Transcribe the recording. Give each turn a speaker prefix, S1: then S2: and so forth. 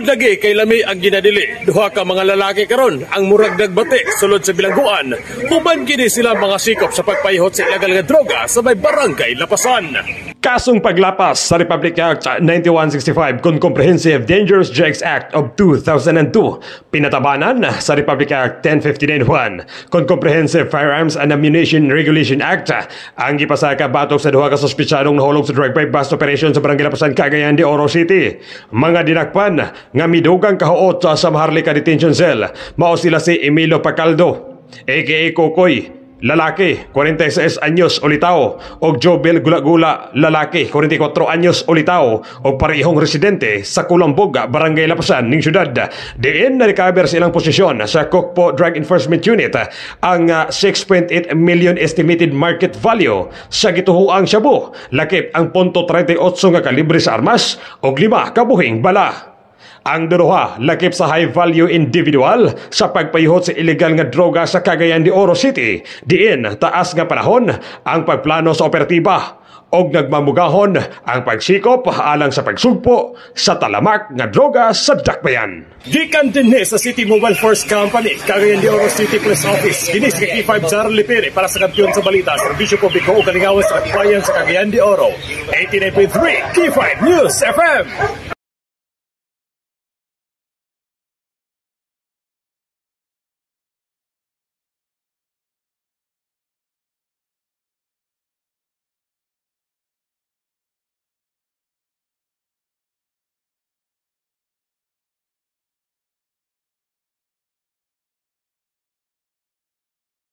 S1: Tungod lagi kay lami ang ginadili, duha ka mga lalaki karon ang murag nagbate sulod sa bilangguan. Human kini sila mga sikop sa pagpayhot sa ilegal nga droga sa may barangay Lapasan. Kasong paglapas sa Republic Act 9165 kung Comprehensive Dangerous Drugs Act of 2002, pinatabanan sa Republic Act 10591 kung Comprehensive Firearms and Ammunition Regulation Act ang gipasaka batok sa duha ka suspetsadong nahulog sa drug pipe bust operation sa Barangay Lapasan, Cagayan de Oro City. Mga dinakpan nga midugang kahuot sa Maharlika Detention Cell mao sila si Emilio Pacaldo aka Kokoy, lalaki, 46 anyos ulitaw, o Jobel Gula-Gula, lalaki, 44 anyos ulitaw, o parehong residente sa Kulambog, Barangay Lapasan, ning syudad. Diin na recover silang posisyon sa Kokpo Drug Enforcement Unit ang 6.8 million estimated market value sa gituhuang shabu, lakip ang .38 nga kalibre sa armas o 5 kabuhing bala. Ang duha lakip sa high-value individual sa pagpayhot sa ilegal nga droga sa Cagayan de Oro City. Diin taas nga panahon ang pagplano sa operatiba og nagmamugahon ang pagsikop alang sa pagsugpo sa talamak nga droga sa dakbayan. Gikan dinhi sa City Mobile Force Company, Cagayan de Oro City Police Office. Kini si K5 Charlie Pere para sa kampiyon sa balita, serbisyo publiko o kalingawan sa bayan sa Cagayan de Oro. 89.3 K5 News FM.